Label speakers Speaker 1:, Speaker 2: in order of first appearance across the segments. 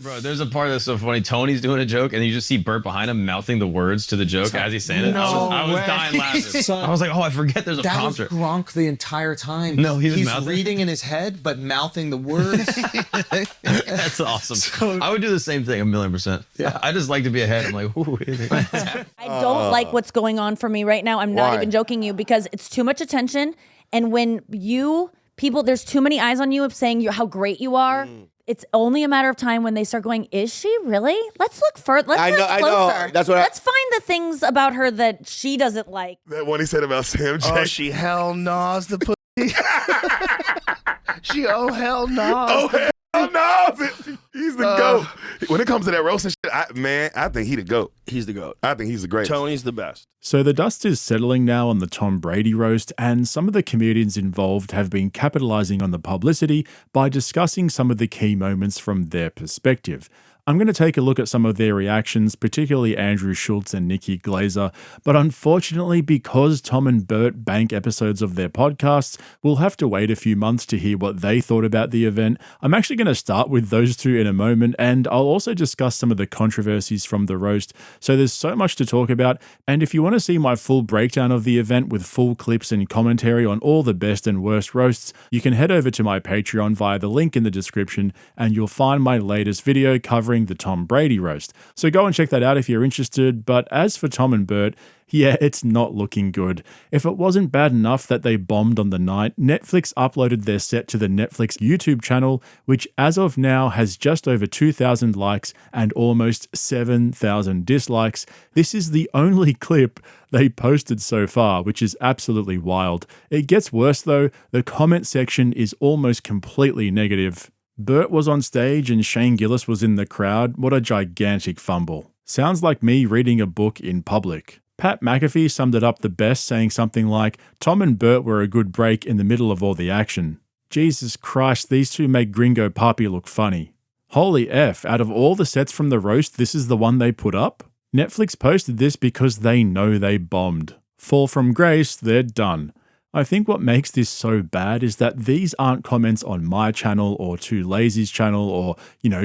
Speaker 1: Bro, there's a part that's so funny. Tony's doing a joke, and you just see Bert behind him mouthing the words to the joke as he's saying it. I was dying laughing.
Speaker 2: Son,
Speaker 1: I was like, oh, I forget there's a prompter.
Speaker 2: That was Gronk the entire time.
Speaker 1: No, he's
Speaker 2: reading in his head, but mouthing the words.
Speaker 1: That's awesome. I would do the same thing 1,000,000%. Yeah. I just like to be ahead. I'm like, ooh.
Speaker 3: I don't like what's going on for me right now. I'm not even joking you because it's too much attention. And when there's too many eyes on you saying how great you are. It's only a matter of time when they start going, is she really? Let's look further. Let's look closer.
Speaker 4: That's what
Speaker 3: Let's find the things about her that she doesn't like.
Speaker 5: That one he said about Sam J.
Speaker 6: Oh, she hell gnaws the pussy. She hell gnaws.
Speaker 5: Oh, no. He's the GOAT. When it comes to that roast and shit, I think he the GOAT.
Speaker 6: He's the GOAT.
Speaker 5: I think he's the greatest.
Speaker 6: Tony's the best.
Speaker 7: So the dust is settling now on the Tom Brady roast, and some of the comedians involved have been capitalizing on the publicity by discussing some of the key moments from their perspective. I'm going to take a look at some of their reactions, particularly Andrew Schulz and Nikki Glaser, but unfortunately, because Tom and Bert bank episodes of their podcasts, we'll have to wait a few months to hear what they thought about the event. I'm actually going to start with those two in a moment, and I'll also discuss some of the controversies from the roast. So there's so much to talk about, and if you want to see my full breakdown of the event with full clips and commentary on all the best and worst roasts, you can head over to my Patreon via the link in the description, and you'll find my latest video covering the Tom Brady roast. So go and check that out if you're interested. But as for Tom and Bert, yeah, it's not looking good. If it wasn't bad enough that they bombed on the night, Netflix uploaded their set to the Netflix YouTube channel, which as of now has just over 2,000 likes and almost 7,000 dislikes. This is the only clip they posted so far, which is absolutely wild. It gets worse though. The comment section is almost completely negative. Bert was on stage and Shane Gillis was in the crowd. What a gigantic fumble. Sounds like me reading a book in public. Pat McAfee summed it up the best, saying something like, Tom and Bert were a good break in the middle of all the action. Jesus Christ, these two make Gringo Papi look funny. Holy F, out of all the sets from the roast, this is the one they put up? Netflix posted this because they know they bombed. Fall from grace, they're done. I think what makes this so bad is that these aren't comments on my channel or Too Lazy's channel or,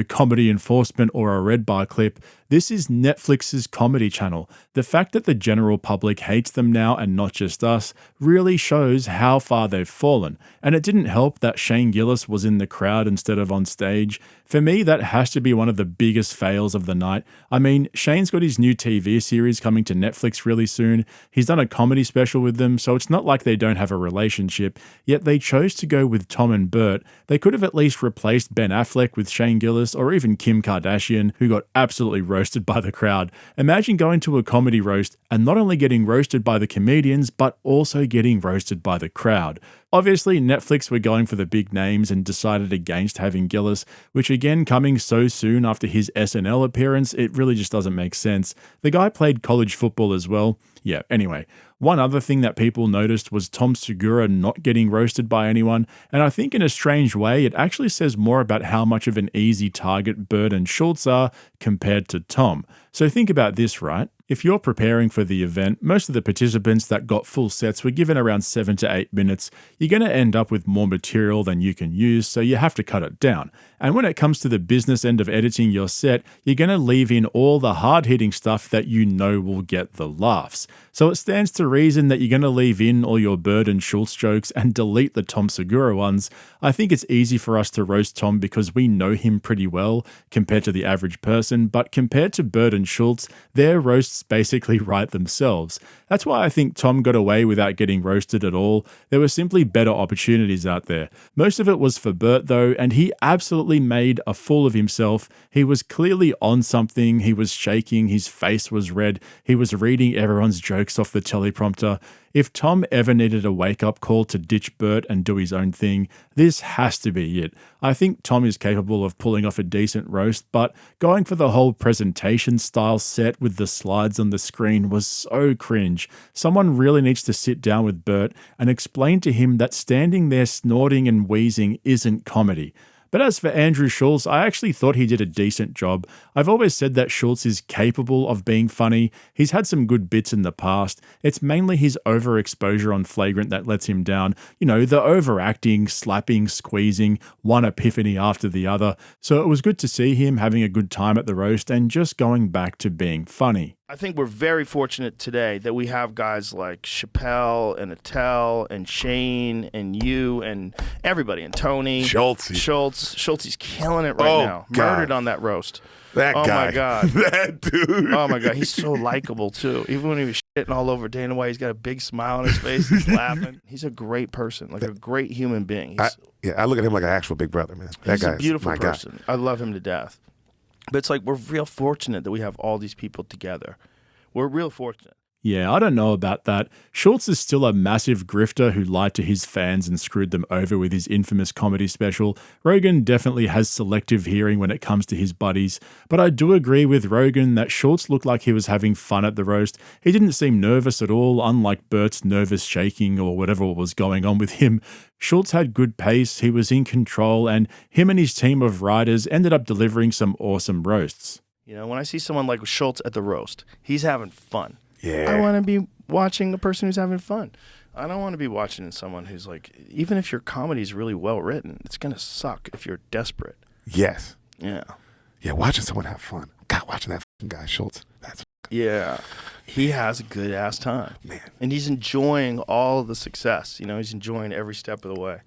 Speaker 7: Comedy Enforcement or a Red Bar clip. This is Netflix's comedy channel. The fact that the general public hates them now and not just us really shows how far they've fallen. And it didn't help that Shane Gillis was in the crowd instead of on stage. For me, that has to be one of the biggest fails of the night. I mean, Shane's got his new TV series coming to Netflix really soon. He's done a comedy special with them, so it's not like they don't have a relationship. Yet they chose to go with Tom and Bert. They could have at least replaced Ben Affleck with Shane Gillis or even Kim Kardashian, who got absolutely roasted by the crowd. Imagine going to a comedy roast and not only getting roasted by the comedians, but also getting roasted by the crowd. Obviously, Netflix were going for the big names and decided against having Gillis, which again, coming so soon after his SNL appearance, it really just doesn't make sense. The guy played college football as well. Yeah, anyway. One other thing that people noticed was Tom Segura not getting roasted by anyone, and I think in a strange way, it actually says more about how much of an easy target Bert and Schulz are compared to Tom. So think about this, right? If you're preparing for the event, most of the participants that got full sets were given around 7 to 8 minutes. You're going to end up with more material than you can use, so you have to cut it down. And when it comes to the business end of editing your set, you're going to leave in all the hard-hitting stuff that you know will get the laughs. So it stands to reason that you're going to leave in all your Bert and Schulz jokes and delete the Tom Segura ones. I think it's easy for us to roast Tom because we know him pretty well compared to the average person, but compared to Bert and Schulz, their roasts basically write themselves. That's why I think Tom got away without getting roasted at all. There were simply better opportunities out there. Most of it was for Bert though, and he absolutely made a fool of himself. He was clearly on something, he was shaking, his face was red, he was reading everyone's jokes off the teleprompter. If Tom ever needed a wake-up call to ditch Bert and do his own thing, this has to be it. I think Tom is capable of pulling off a decent roast, but going for the whole presentation style set with the slides on the screen was so cringe. Someone really needs to sit down with Bert and explain to him that standing there snorting and wheezing isn't comedy. But as for Andrew Schulz, I actually thought he did a decent job. I've always said that Schulz is capable of being funny. He's had some good bits in the past. It's mainly his overexposure on Flagrant that lets him down. You know, the overacting, slapping, squeezing, one epiphany after the other. So it was good to see him having a good time at the roast and just going back to being funny.
Speaker 6: I think we're very fortunate today that we have guys like Chappelle and Attell and Shane and you and everybody and Tony.
Speaker 5: Schulz,
Speaker 6: he's killing it right now.
Speaker 5: God.
Speaker 6: Murdered on that roast.
Speaker 5: That
Speaker 6: oh
Speaker 5: guy.
Speaker 6: my God.
Speaker 5: That dude.
Speaker 6: Oh my God. He's so likable too. Even when he was shitting all over S.D.N.Y, he's got a big smile on his face. He's laughing. He's a great person, like a great human being.
Speaker 5: I look at him like an actual big brother, man.
Speaker 6: He's a beautiful person. I love him to death. But it's like we're real fortunate that we have all these people together. We're real fortunate.
Speaker 7: Yeah, I don't know about that. Schulz is still a massive grifter who lied to his fans and screwed them over with his infamous comedy special. Rogan definitely has selective hearing when it comes to his buddies, but I do agree with Rogan that Schulz looked like he was having fun at the roast. He didn't seem nervous at all, unlike Bert's nervous shaking or whatever was going on with him. Schulz had good pace, he was in control, and him and his team of writers ended up delivering some awesome roasts.
Speaker 6: You know, when I see someone like Schulz at the roast, he's having fun.
Speaker 5: Yeah.
Speaker 6: I want to be watching a person who's having fun. I don't want to be watching someone who's like, even if your comedy is really well written, it's going to suck if you're desperate.
Speaker 5: Yes.
Speaker 6: Yeah.
Speaker 5: Yeah, watching someone have fun. God, watching that guy, Schulz.
Speaker 6: Yeah. He has a good ass time.
Speaker 5: Man.
Speaker 6: And he's enjoying all the success. You know, he's enjoying every step of the way.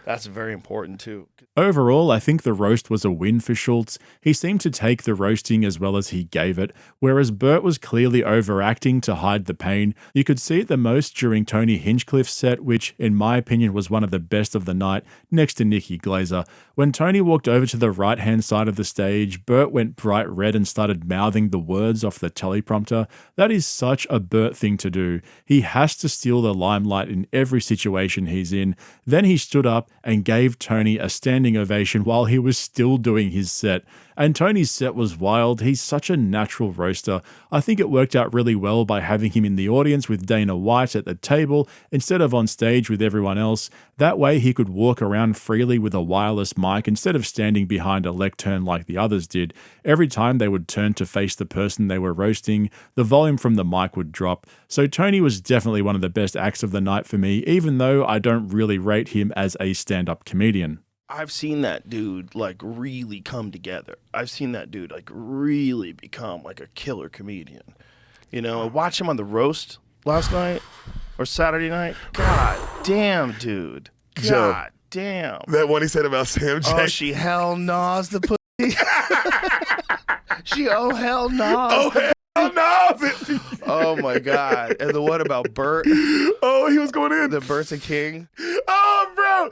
Speaker 6: That's very important too.
Speaker 7: Overall, I think the roast was a win for Schulz. He seemed to take the roasting as well as he gave it, whereas Bert was clearly overacting to hide the pain. You could see it the most during Tony Hinchcliffe's set, which, in my opinion, was one of the best of the night, next to Nikki, Glaser. When Tony walked over to the right-hand side of the stage, Bert went bright red and started mouthing the words off the teleprompter. That is such a Bert thing to do. He has to steal the limelight in every situation he's in. Then he stood up and gave Tony a standing ovation while he was still doing his set. And Tony's set was wild. He's such a natural roaster. I think it worked out really well by having him in the audience with Dana White at the table instead of on stage with everyone else. That way he could walk around freely with a wireless mic instead of standing behind a lectern like the others did. Every time they would turn to face the person they were roasting, the volume from the mic would drop. So Tony was definitely one of the best acts of the night for me, even though I don't really rate him as a stand-up comedian.
Speaker 6: I've seen that dude like really come together. I've seen that dude like really become like a killer comedian. You know, I watched him on the roast last night or Saturday night. God damn, dude. God damn.
Speaker 5: That one he said about Sam J.
Speaker 6: Oh, she hell gnaws the pussy. She hell gnaws.
Speaker 5: Oh, hell no.
Speaker 6: Oh my God. And the one about Bert.
Speaker 5: Oh, he was going in.
Speaker 6: The Bert's a king.
Speaker 5: Oh, bro.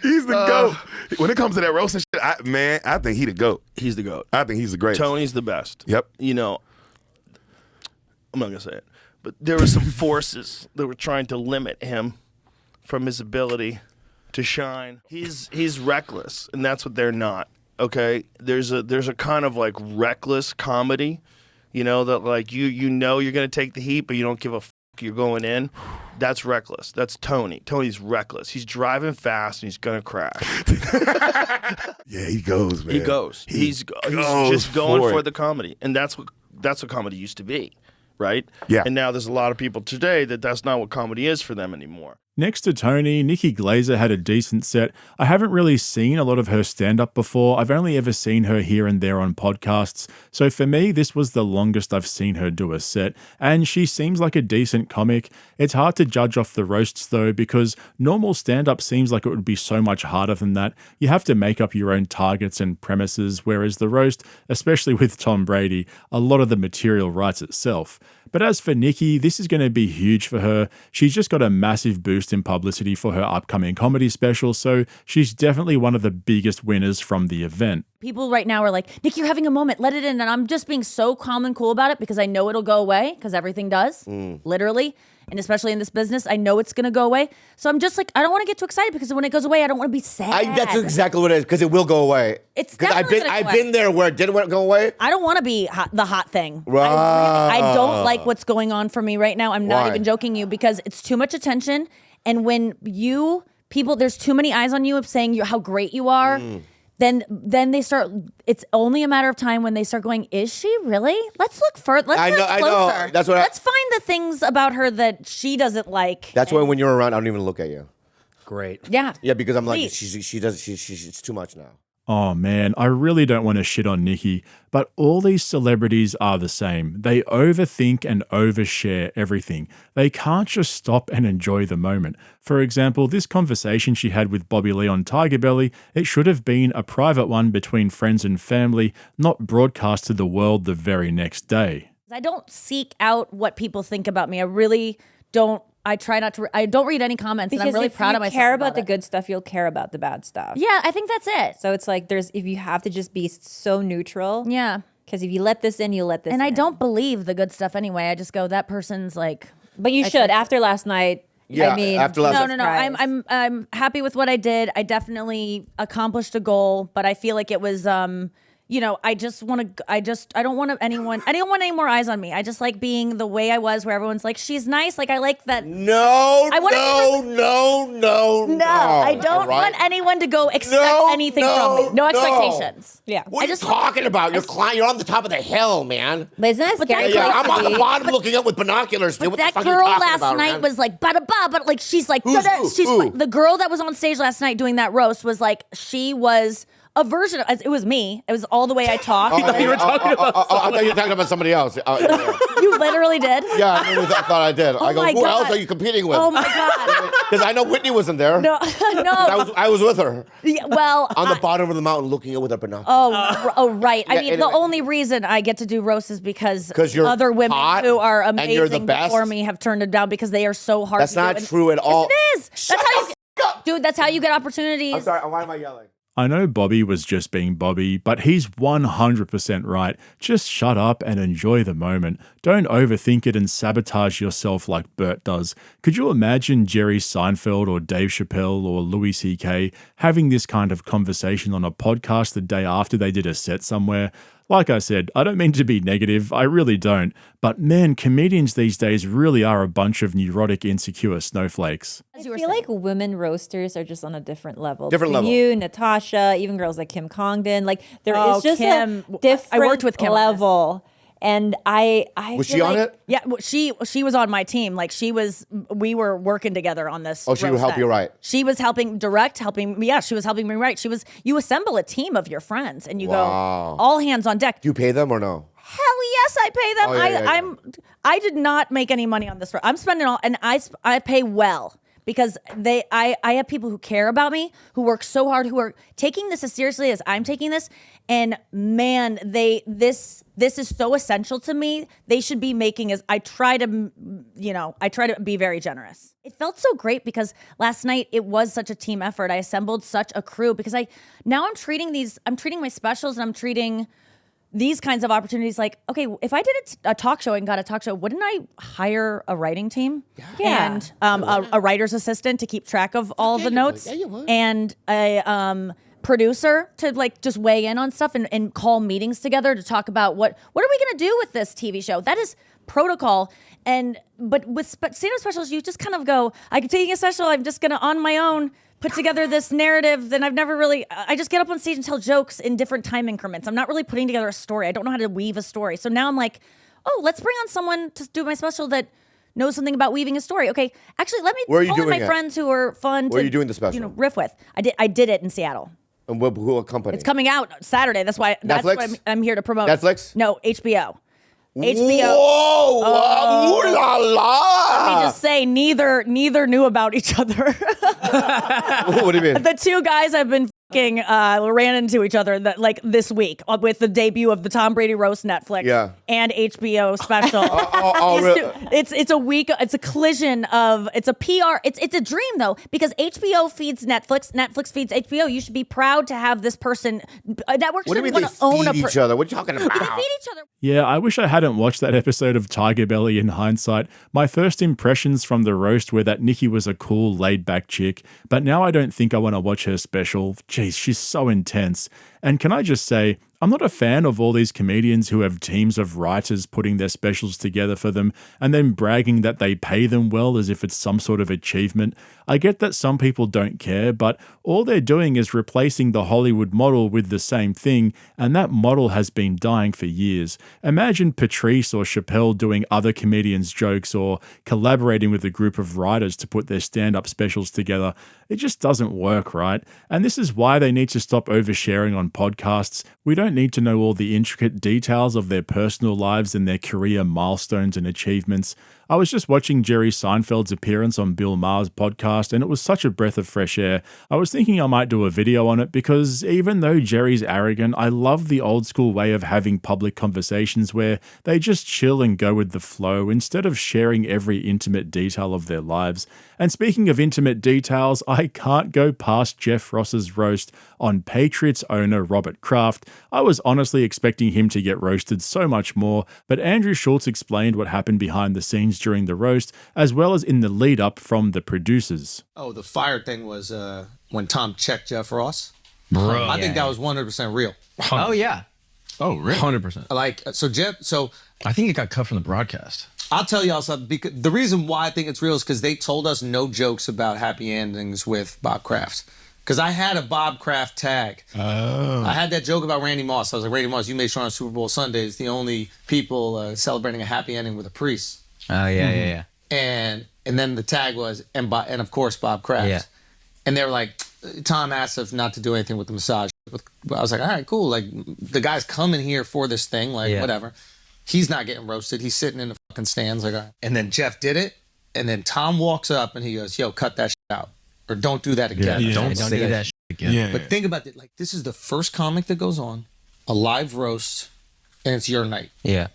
Speaker 5: He's the GOAT. When it comes to that roast and shit, I think he the GOAT.
Speaker 6: He's the GOAT.
Speaker 5: I think he's the greatest.
Speaker 6: Tony's the best.
Speaker 5: Yep.
Speaker 6: You know, I'm not going to say it, but there were some forces that were trying to limit him from his ability to shine. He's reckless, and that's what they're not. Okay? There's a kind of like reckless comedy, you know, that like you know you're going to take the heat, but you don't give a fuck, you're going in. That's reckless. That's Tony. Tony's reckless. He's driving fast and he's going to crash.
Speaker 5: Yeah, he goes, man.
Speaker 6: He goes. He's just going for the comedy. And that's what comedy used to be, right?
Speaker 5: Yeah.
Speaker 6: And now there's a lot of people today that's not what comedy is for them anymore.
Speaker 7: Next to Tony, Nikki Glaser had a decent set. I haven't really seen a lot of her stand-up before. I've only ever seen her here and there on podcasts. So for me, this was the longest I've seen her do a set. And she seems like a decent comic. It's hard to judge off the roasts though, because normal stand-up seems like it would be so much harder than that. You have to make up your own targets and premises, whereas the roast, especially with Tom Brady, a lot of the material writes itself. But as for Nikki, this is going to be huge for her. She's just got a massive boost in publicity for her upcoming comedy special, so she's definitely one of the biggest winners from the event.
Speaker 3: People right now are like, Nick, you're having a moment, let it in. And I'm just being so calm and cool about it because I know it'll go away, because everything does, literally. And especially in this business, I know it's going to go away. So I'm just like, I don't want to get too excited because when it goes away, I don't want to be sad.
Speaker 4: That's exactly what it is, because it will go away.
Speaker 3: It's definitely
Speaker 4: I've been there where it didn't go away.
Speaker 3: I don't want to be the hot thing.
Speaker 4: Right.
Speaker 3: I don't like what's going on for me right now. I'm not even joking you, because it's too much attention. And when there's too many eyes on you of saying how great you are. then they start. It's only a matter of time when they start going, is she really? Let's look further. Let's look
Speaker 4: I
Speaker 3: closer.
Speaker 4: know. That's what
Speaker 3: Let's find the things about her that she doesn't like.
Speaker 4: That's why when you're around, I don't even look at you.
Speaker 2: Great.
Speaker 3: Yeah.
Speaker 4: Yeah, because I'm like,
Speaker 3: Please.
Speaker 4: it's too much now.
Speaker 7: Oh man, I really don't want to shit on Nikki, but all these celebrities are the same. They overthink and overshare everything. They can't just stop and enjoy the moment. For example, this conversation she had with Bobby Lee on Tiger Belly, it should have been a private one between friends and family, not broadcast to the world the very next day.
Speaker 3: I don't seek out what people think about me. I really don't. I try not to. I don't read any comments, and I'm really proud of myself.
Speaker 8: If you care about the
Speaker 3: it.
Speaker 8: good stuff, you'll care about the bad stuff.
Speaker 3: Yeah, I think that's it.
Speaker 8: So it's like if you have to just be so neutral.
Speaker 3: Yeah.
Speaker 8: Because if you let this in, you'll let this in.
Speaker 3: And I don't believe the good stuff anyway. I just go, that person's like.
Speaker 8: But you should. After last night,
Speaker 4: Yeah,
Speaker 8: I mean.
Speaker 4: after last
Speaker 3: No. I'm happy with what I did. I definitely accomplished a goal, but I feel like it was I don't want any more eyes on me. I just like being the way I was, where everyone's like, she's nice. Like, I like that.
Speaker 4: No,
Speaker 3: I wanna
Speaker 4: no.
Speaker 3: No, I don't want anyone to go expect anything from me. No expectations.
Speaker 8: Yeah.
Speaker 4: What are you talking about? You're on the top of the hill, man.
Speaker 8: But isn't that scary?
Speaker 4: Yeah, I'm on the bottom looking up with binoculars.
Speaker 3: But
Speaker 4: What
Speaker 3: that
Speaker 4: the fuck are you
Speaker 3: girl
Speaker 4: talking
Speaker 3: last
Speaker 4: about,
Speaker 3: night
Speaker 4: man?
Speaker 3: was like, ba-da-ba, but like, she's like,
Speaker 4: Who's
Speaker 3: da-da.
Speaker 4: who?
Speaker 3: She's
Speaker 4: Who?
Speaker 3: the girl that was on stage last night doing that roast was like, she was a version of, it was me. It was all the way I talked.
Speaker 4: I thought you were talking about I thought you were talking about somebody else.
Speaker 3: You literally did?
Speaker 4: Yeah, I thought I did. I go,
Speaker 3: my
Speaker 4: who
Speaker 3: God.
Speaker 4: else are you competing with?
Speaker 3: Oh my God.
Speaker 4: Because I know Whitney wasn't there.
Speaker 3: No.
Speaker 4: I was with her
Speaker 3: Yeah, well,
Speaker 4: on the bottom of the mountain looking up with her binoculars.
Speaker 3: Oh, right. I
Speaker 4: Yeah,
Speaker 3: mean,
Speaker 4: anyway.
Speaker 3: the only reason I get to do roast is because
Speaker 4: 'Cause you're
Speaker 3: other women
Speaker 4: hot
Speaker 3: who are
Speaker 4: and you're the
Speaker 3: amazing
Speaker 4: best?
Speaker 3: before me have turned it down because they are so hard
Speaker 4: That's
Speaker 3: to do.
Speaker 4: not
Speaker 3: And-
Speaker 4: true at all.
Speaker 3: Yes, it is. That's how you, dude, that's how you get opportunities.
Speaker 4: I'm sorry, why am I yelling?
Speaker 7: I know Bobby was just being Bobby, but he's 100% right. Just shut up and enjoy the moment. Don't overthink it and sabotage yourself like Bert does. Could you imagine Jerry Seinfeld or Dave Chappelle or Louis C.K. having this kind of conversation on a podcast the day after they did a set somewhere? Like I said, I don't mean to be negative, I really don't. But man, comedians these days really are a bunch of neurotic, insecure snowflakes.
Speaker 8: I feel like women roasters are just on a different level.
Speaker 4: Different
Speaker 8: Between
Speaker 4: level.
Speaker 8: You, Natasha, even girls like Kim Congdon. Like there is
Speaker 3: Oh,
Speaker 8: just
Speaker 3: Kim.
Speaker 8: a different
Speaker 3: I worked with Kim on this.
Speaker 8: level. And I
Speaker 4: Was
Speaker 8: feel
Speaker 4: she on
Speaker 8: like-
Speaker 4: it?
Speaker 3: Yeah, well, she was on my team. Like we were working together on this.
Speaker 4: Oh, she would
Speaker 3: roast
Speaker 4: help
Speaker 3: set.
Speaker 4: you write.
Speaker 3: She was helping direct, yeah, she was helping me write. You assemble a team of your friends and you
Speaker 4: Wow.
Speaker 3: go all hands on deck.
Speaker 4: Do you pay them or no?
Speaker 3: Hell yes, I pay them.
Speaker 4: Oh, yeah.
Speaker 3: I did not make any money on this. I'm spending all, and I pay well. Because I have people who care about me, who work so hard, who are taking this as seriously as I'm taking this, and man, this is so essential to me. They should be making I try to be very generous. It felt so great because last night it was such a team effort. I assembled such a crew because I'm treating my specials and I'm treating these kinds of opportunities like, okay, if I did a talk show and got a talk show, wouldn't I hire a writing team?
Speaker 8: Yeah.
Speaker 3: And a writer's assistant to keep track of all the notes?
Speaker 4: Yeah, you would.
Speaker 3: And a producer to like just weigh in on stuff and call meetings together to talk about what are we going to do with this TV show? That is protocol. But with stand-up specials, you just kind of go, I'm taking a special, I'm just going to on my own put together this narrative that I just get up on stage and tell jokes in different time increments. I'm not really putting together a story. I don't know how to weave a story. So now I'm like, oh, let's bring on someone to do my special that knows something about weaving a story. Okay, actually, let me
Speaker 4: Where are you
Speaker 3: call in my
Speaker 4: doing it?
Speaker 3: friends who are fun
Speaker 4: Where
Speaker 3: to
Speaker 4: are you doing the special?
Speaker 3: riff with. I did it in Seattle.
Speaker 4: And what company?
Speaker 3: It's coming out Saturday. That's what
Speaker 4: Netflix?
Speaker 3: I'm here to promote.
Speaker 4: Netflix?
Speaker 3: No, HBO. HBO.
Speaker 4: Whoa! Ooh la la!
Speaker 3: Let me just say, neither knew about each other.
Speaker 4: What do you mean?
Speaker 3: The two guys have been fucking ran into each other this week with the debut of the Tom Brady Roast Netflix and HBO special.
Speaker 4: Really?
Speaker 3: It's a week. It's a collision of. It's a PR. It's a dream though because HBO feeds Netflix. Netflix feeds HBO. You should be proud to have this person. Networks
Speaker 4: What do you
Speaker 3: should
Speaker 4: mean
Speaker 3: want
Speaker 4: they
Speaker 3: to own
Speaker 4: feed each other? What are you talking
Speaker 3: They
Speaker 4: about?
Speaker 3: feed each other.
Speaker 7: Yeah, I wish I hadn't watched that episode of Tiger Belly in hindsight. My first impressions from the roast were that Nikki was a cool, laid-back chick, but now I don't think I want to watch her special. Jeez, she's so intense. And can I just say, I'm not a fan of all these comedians who have teams of writers putting their specials together for them and then bragging that they pay them well as if it's some sort of achievement. I get that some people don't care, but all they're doing is replacing the Hollywood model with the same thing, and that model has been dying for years. Imagine Patrice or Chappelle doing other comedians' jokes or collaborating with a group of writers to put their stand-up specials together. It just doesn't work, right? And this is why they need to stop oversharing on podcasts. We don't need to know all the intricate details of their personal lives and their career milestones and achievements. I was just watching Jerry Seinfeld's appearance on Bill Maher's podcast, and it was such a breath of fresh air. I was thinking I might do a video on it because even though Jerry's arrogant, I love the old school way of having public conversations where they just chill and go with the flow instead of sharing every intimate detail of their lives. And speaking of intimate details, I can't go past Jeff Ross's roast on Patriots owner Robert Kraft. I was honestly expecting him to get roasted so much more, but Andrew Schulz explained what happened behind the scenes during the roast, as well as in the lead up from the producers.
Speaker 2: Oh, the fire thing was when Tom checked Jeff Ross.
Speaker 1: Bro.
Speaker 2: I think that was 100% real.
Speaker 9: Oh, yeah.
Speaker 1: Oh, really? 100%.
Speaker 2: Like, so Jeff, so
Speaker 1: I think it got cut from the broadcast.
Speaker 2: I'll tell y'all something. Because the reason why I think it's real is because they told us no jokes about happy endings with Bob Kraft. Because I had a Bob Kraft tag. Oh. I had that joke about Randy Moss. I was like, Randy Moss, you made sure on Super Bowl Sunday is the only people celebrating a happy ending with a priest.
Speaker 9: Oh, yeah.
Speaker 2: And then the tag was, and of course, Bob Kraft.
Speaker 9: Yeah.
Speaker 2: And they were like, Tom asked us not to do anything with the massage. I was like, all right, cool. Like, the guy's coming here for this thing. Like, whatever. He's not getting roasted. He's sitting in the fucking stands. Like, all right. And then Jeff did it. And then Tom walks up and he goes, yo, cut that shit out. Or don't do that again.
Speaker 1: Yeah, don't say that shit again.
Speaker 5: Yeah.
Speaker 2: But think about it. Like, this is the first comic that goes on, a live roast, and it's your night.
Speaker 9: Yeah.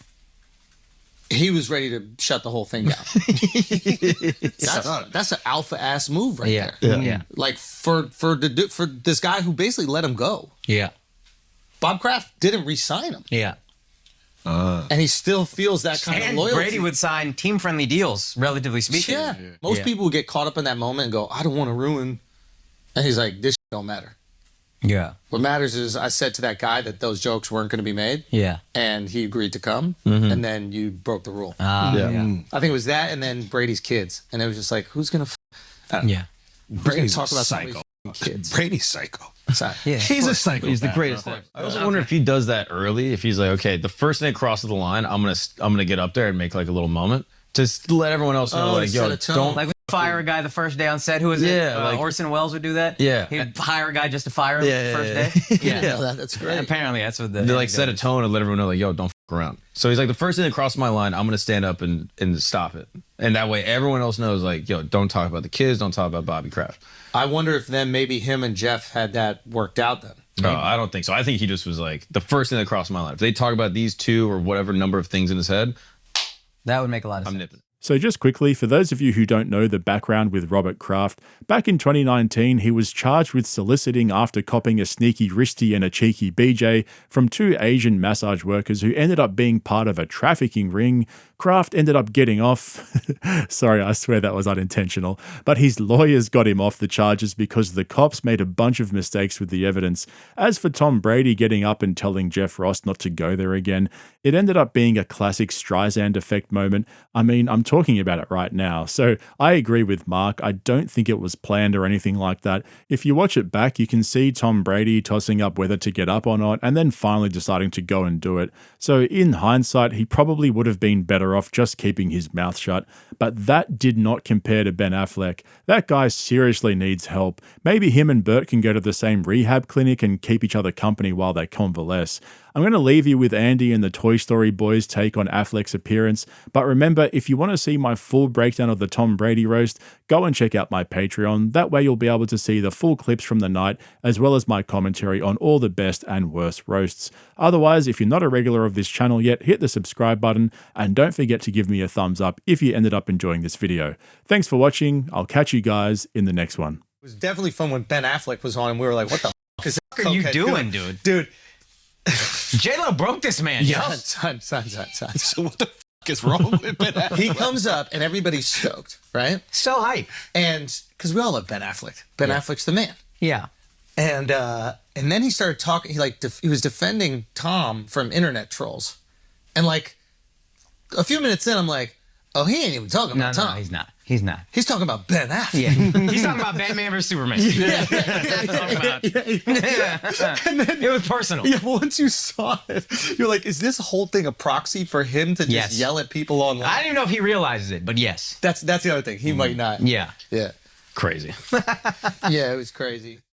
Speaker 2: He was ready to shut the whole thing down. That's an alpha ass move right there.
Speaker 9: Yeah.
Speaker 2: Like for this guy who basically let him go.
Speaker 9: Yeah.
Speaker 2: Bob Kraft didn't re-sign him.
Speaker 9: Yeah.
Speaker 2: And he still feels that kind of
Speaker 9: And
Speaker 2: loyalty.
Speaker 9: Brady would sign team-friendly deals, relatively speaking.
Speaker 2: Yeah. Most people would get caught up in that moment and go, I don't want to ruin. And he's like, this don't matter.
Speaker 9: Yeah.
Speaker 2: What matters is I said to that guy that those jokes weren't going to be made.
Speaker 9: Yeah.
Speaker 2: And he agreed to come. And then you broke the rule. I think it was that and then Brady's kids. And it was just like, who's going to...
Speaker 9: Yeah.
Speaker 2: Brady's talk about psycho kids.
Speaker 5: Brady's psycho.
Speaker 9: Yeah.
Speaker 1: He's a psycho. He's the greatest. I also wonder if he does that early. If he's like, okay, the first thing that crosses the line, I'm gonna get up there and make like a little moment to let everyone else know, like, yo, don't
Speaker 9: Like, we fire a guy the first day on set. Who is it?
Speaker 1: like-
Speaker 9: Orson Welles would do that?
Speaker 1: Yeah.
Speaker 9: He'd hire a guy just to fire him the first day?
Speaker 2: Yeah, that's great.
Speaker 9: Apparently, that's what
Speaker 1: they like set a tone and let everyone know, like, yo, don't fuck around. So he's like, the first thing that crosses my line, I'm gonna stand up and stop it, and that way everyone else knows, like, yo, don't talk about the kids, don't talk about Bobby Kraft.
Speaker 2: I wonder if then maybe him and Jeff had that worked out then.
Speaker 1: No, I don't think so. I think he just was like, the first thing that crossed my line. If they talk about these two or whatever number of things in his head,
Speaker 9: That would make a lot of
Speaker 1: I'm
Speaker 9: sense.
Speaker 1: nipping it.
Speaker 7: So just quickly, for those of you who don't know the background with Robert Kraft, back in 2019, he was charged with soliciting after copping a sneaky wristy and a cheeky BJ from two Asian massage workers who ended up being part of a trafficking ring. Kraft ended up getting off. Sorry, I swear that was unintentional. But his lawyers got him off the charges because the cops made a bunch of mistakes with the evidence. As for Tom Brady getting up and telling Jeff Ross not to go there again, it ended up being a classic Streisand effect moment. I mean, I'm talking about it right now. So I agree with Mark. I don't think it was planned or anything like that. If you watch it back, you can see Tom Brady tossing up whether to get up or not, and then finally deciding to go and do it. So in hindsight, he probably would have been better off just keeping his mouth shut. But that did not compare to Ben Affleck. That guy seriously needs help. Maybe him and Bert can go to the same rehab clinic and keep each other company while they convalesce. I'm going to leave you with Andy and the Toy Story boys' take on Affleck's appearance, but remember, if you want to see my full breakdown of the Tom Brady roast, go and check out my Patreon. That way you'll be able to see the full clips from the night, as well as my commentary on all the best and worst roasts. Otherwise, if you're not a regular of this channel yet, hit the subscribe button, and don't forget to give me a thumbs up if you ended up enjoying this video. Thanks for watching. I'll catch you guys in the next one.
Speaker 2: It was definitely fun when Ben Affleck was on and we were like, what the fuck is
Speaker 9: What are you doing, dude?
Speaker 2: Dude.
Speaker 9: J-Lo broke this man.
Speaker 2: Son.
Speaker 5: So what the fuck is wrong with Ben Affleck?
Speaker 2: He comes up and everybody's stoked, right?
Speaker 9: So hype.
Speaker 2: And because we all love Ben Affleck. Ben Affleck's the man.
Speaker 9: Yeah.
Speaker 2: And And then he started talking. He was defending Tom from internet trolls, and like a few minutes in, I'm like, oh, he ain't even talking about Tom.
Speaker 9: No, he's not. He's not.
Speaker 2: He's talking about Ben Affleck.
Speaker 9: Yeah. He's talking about Batman versus Superman. It was personal.
Speaker 2: Yeah, once you saw it, you're like, is this whole thing a proxy for him to just yell at people online?
Speaker 9: I don't even know if he realizes it, but yes.
Speaker 2: That's the other thing. He might not.
Speaker 9: Yeah.
Speaker 2: Yeah.
Speaker 1: Crazy.
Speaker 2: Yeah, it was crazy.